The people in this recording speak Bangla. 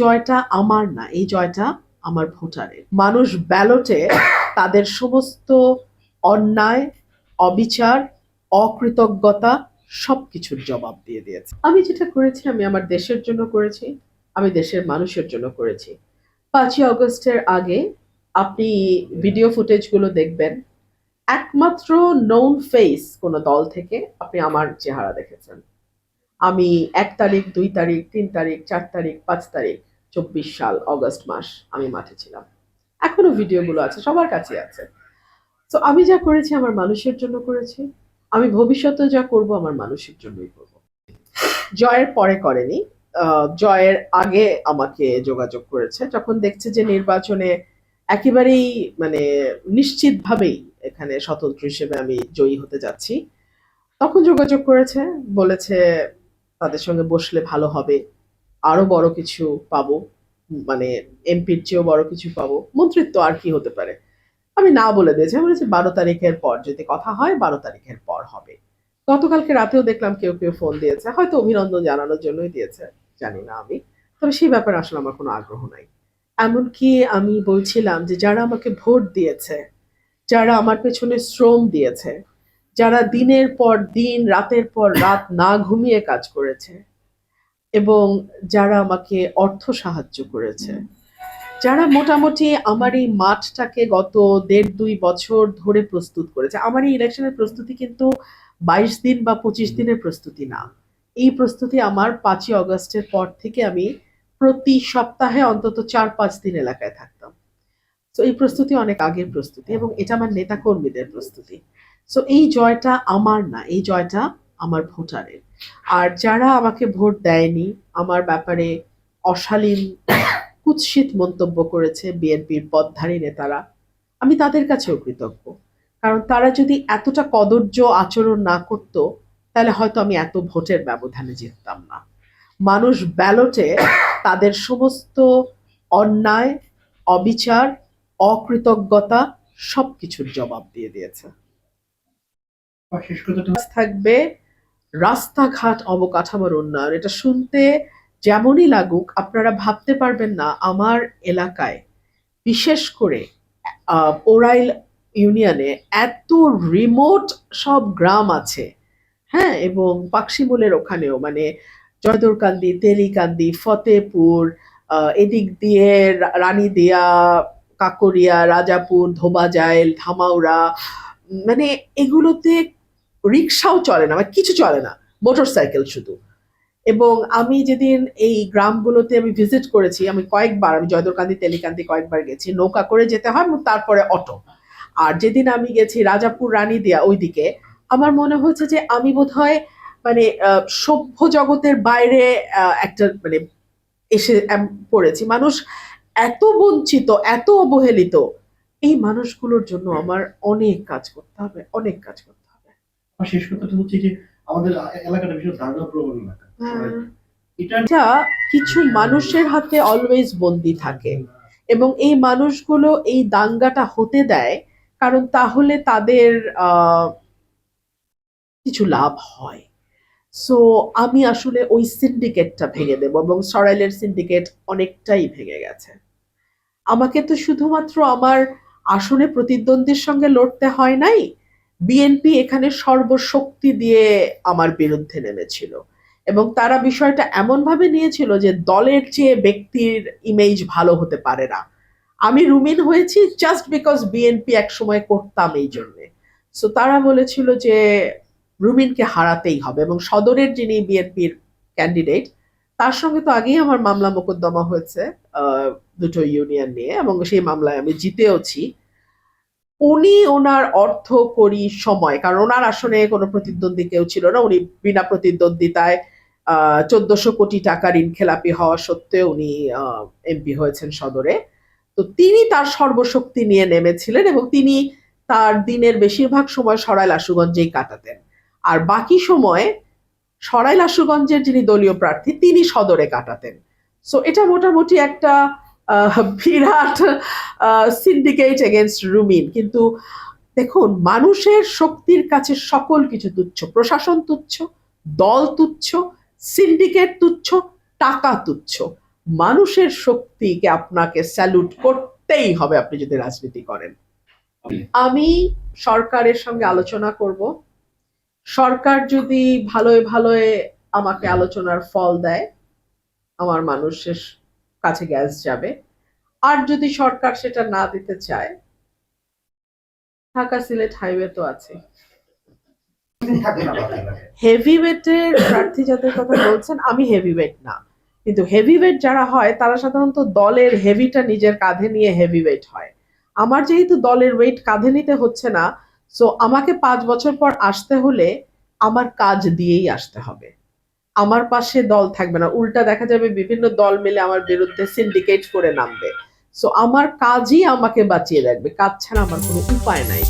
জয়টা আমার না, এই জয়টা আমার ভোটারের। মানুষ ব্যালটে তাদের সমস্ত অন্যায়, অবিচার, অকৃতজ্ঞতা সবকিছুর জবাব দিয়ে দিয়েছে। আমি যেটা করেছি আমি আমার দেশের জন্য করেছি, আমি দেশের মানুষের জন্য করেছি। 5ই অগস্টের আগে আপনি ভিডিও ফুটেজগুলো দেখবেন, একমাত্র নোন ফেস কোনো দল থেকে আপনি আমার চেহারা দেখেছেন। আমি 1 তারিখ, 2 তারিখ, 3 তারিখ, 4 তারিখ, 5 তারিখ 24 সাল অগস্ট মাস আমি মাঠে ছিলাম। এখনো ভিডিওগুলো আছে, সবার কাছে আছে। তো আমি যা করেছি আমার মানুষের জন্য করেছি, আমি ভবিষ্যতে যা করব আমার মানুষের জন্যই করব। জয়ের পরে করেনি, জয়ের আগে আমাকে যোগাযোগ করেছে যখন দেখছে যে নির্বাচনে একেবারেই মানে নিশ্চিতভাবেই এখানে স্বতন্ত্র হিসেবে আমি জয়ী হতে যাচ্ছি। তখন যোগাযোগ করেছে, বলেছে তাদের সঙ্গে বসলে ভালো হবে, আরো বড় কিছু পাবো, মানে এমপির চেয়েও বড় কিছু পাবো, মন্ত্রিত্ব আর কি হতে পারে। আমি না বলে দিয়েছি, আমি বলেছি 12 তারিখের পর যদি কথা হয় 12 তারিখের পর হবে। গতকালকে রাতেও দেখলাম কেউ কেউ ফোন দিয়েছে, হয়তো অভিনন্দন জানানোর জন্যই দিয়েছে, জানি না আমি। তবে সেই ব্যাপারে আসলে আমার কোনো আগ্রহ নাই। এমনকি আমি বলছিলাম যে যারা আমাকে ভোট দিয়েছে, যারা আমার পেছনে শ্রম দিয়েছে, যারা দিনের পর দিন রাতের পর রাত না ঘুমিয়ে কাজ করেছে এবং যারা আমাকে অর্থ সাহায্য করেছে, যারা মোটামুটি আমার এই মাঠটাকে গত 1.5-2 বছর ধরে প্রস্তুত করেছে। আমার এই ইলেকশনের প্রস্তুতি কিন্তু 22 দিন বা 25 দিনের প্রস্তুতি না। এই প্রস্তুতি আমার 5ই অগস্টের পর থেকে আমি প্রতি সপ্তাহে অন্তত 4-5 দিন এলাকায় থাকতাম। তো এই প্রস্তুতি অনেক আগের প্রস্তুতি এবং এটা আমার নেতাকর্মীদের প্রস্তুতি। সো এই জয়টা আমার না, এই জয়টা আমার ভোটারের। আর যারা আমাকে ভোট দেয়নি, আমার ব্যাপারে অশালীন কুৎসিত মন্তব্য করেছে বিএনপির পদধারী নেতারা, আমি তাদের কাছেও কৃতজ্ঞ। কারণ তারা যদি এতটা কদর্য আচরণ না করত, তাহলে হয়তো আমি এত ভোটের ব্যবধানে জিততাম না। মানুষ ব্যালটে তাদের সমস্ত অন্যায়, অবিচার, অকৃতজ্ঞতা সবকিছুর জবাব দিয়ে দিয়েছে। থাকবে রাস্তাঘাট অবকাঠামোর উন্নয়ন। এটা শুনতে যেমনই লাগুক, আপনারা ভাবতে পারবেন না আমার এলাকায়, বিশেষ করে ওরাইল ইউনিয়নে এত রিমোট সব গ্রাম আছে, হ্যাঁ, এবং পাকশিমুলের ওখানেও, মানে জয়দুরকান্দি, তেলিকান্দি, ফতেপুর, এদিক দিয়ে রানীদিয়া, কাকরিয়া, রাজাপুর, ধোবাজাইল, ধামাউড়া, মানে এগুলোতে রিক্সাও চলে না, মানে কিছু চলে না, মোটরসাইকেল শুধু। এবং আমি যেদিন এই গ্রামগুলোতে আমি ভিজিট করেছি, আমি কয়েকবার, আমি জয়দুরকান্দি, তেলিকান্দি কয়েকবার গেছি, নৌকা করে যেতে হয় এবং তারপরে অটো। আর যেদিন আমি গেছি রাজাপুর, রানীদিয়া ওইদিকে, আমার মনে হয়েছে যে আমি বোধহয় মানে সভ্য জগতের বাইরে একটা মানে এসে পড়েছি। মানুষ এত বঞ্চিত, এত অবহেলিত, এই মানুষগুলোর জন্য আমার অনেক কাজ করতে হবে, অনেক কাজ করতে হবে। শেষ কথাটা হচ্ছে যে আমাদের এলাকাটা ভীষণ দাঙ্গা প্রবণ এলাকা। এটা কিছু মানুষের হাতে অলওয়েজ বন্দি থাকে এবং এই মানুষগুলো এই দাঙ্গাটা হতে দেয়, কারণ তাহলে তাদের কিছু লাভ হয়। সো আমি আসলে ওই সিন্ডিকেটটা ভেঙে দেব এবং সরাইলের সিন্ডিকেট অনেকটাই ভেঙে গেছে। আমাকে তো শুধুমাত্র আমার আসনে প্রতিদ্বন্দ্বীর সঙ্গে লড়তে হয় নাই, বিএনপি এখানে সর্বশক্তি দিয়ে আমার বিরুদ্ধে নেমেছিল এবং তারা বিষয়টা এমনভাবে নিয়েছিল যে দলের চেয়ে ব্যক্তির ইমেজ ভালো হতে পারে না। আমি রুমিন হয়েছি জাস্ট বিকজ বিএনপি এক সময় করতাম এই জন্যে। সো তারা বলেছিল যে রুমিনকে হারাতেই হবে এবং সদরের যিনি বিএনপির ক্যান্ডিডেট, তার সঙ্গে তো আগেই আমার মামলা মোকদ্দমা হয়েছে দুটো ইউনিয়ন নিয়ে এবং সেই মামলায় আমি জিতেওছি। উনি ওনার অর্থ করি সময়, কারণ ওনার আসনে কোনো প্রতিদ্বন্দ্বী কেউ ছিল না, উনি বিনা প্রতিদ্বন্দ্বিতায় 1400 কোটি টাকা ঋণ খেলাপি হওয়া সত্ত্বেও উনি এমপি হয়েছেন সদরে। তো তিনি তার সর্বশক্তি নিয়ে নেমেছিলেন এবং তিনি তার দিনের বেশিরভাগ সময় সরাইল আশুগঞ্জেই কাটাতেন, আর বাকি সময় সরাইল আশুগঞ্জের যিনি দলীয় প্রার্থী তিনি সদরে কাটাতেন। সো এটা মোটামুটি একটা বিরাট সিন্ডিকেট এগেনস্ট রুমিন। কিন্তু দেখুন, মানুষের শক্তির কাছে সকল কিছু তুচ্ছ, প্রশাসন তুচ্ছ, দল তুচ্ছ, সিন্ডিকেট তুচ্ছ, টাকা তুচ্ছ। মানুষের শক্তিকে আপনাকে স্যালুট করতেই হবে আপনি যদি রাজনীতি করেন। আমি সরকারের সঙ্গে আলোচনা করব। সরকার যদি ভালোয় ভালোয় আমাকে আলোচনার ফল দেয়, আমার মানুষের কাছে গ্যাস যাবে। আর যদি সরকার সেটা না দিতে চায়, ঢাকা সিলেট হাইওয়ে তো আছে। হেভি ওয়েটের প্রার্থী যাদের কথা বলছেন, আমি হেভি ওয়েট না, কিন্তু হেভি ওয়েট যারা হয় তারা সাধারণত দলের হেভিটা নিজের কাঁধে নিয়ে হেভি ওয়েট হয়। আমার যেহেতু দলের ওয়েট কাঁধে নিতে হচ্ছে না, সো আমাকে 5 বছর পর আসতে হলে আমার কাজ দিয়েই আসতে হবে। আমার পাশে দল থাকবে না, উল্টা দেখা যাবে বিভিন্ন দল মিলে আমার বিরুদ্ধে সিন্ডিকেট করে নামবে। সো আমার কাজই আমাকে বাঁচিয়ে রাখবে, কাজ ছাড়া আমার কোনো উপায় নাই।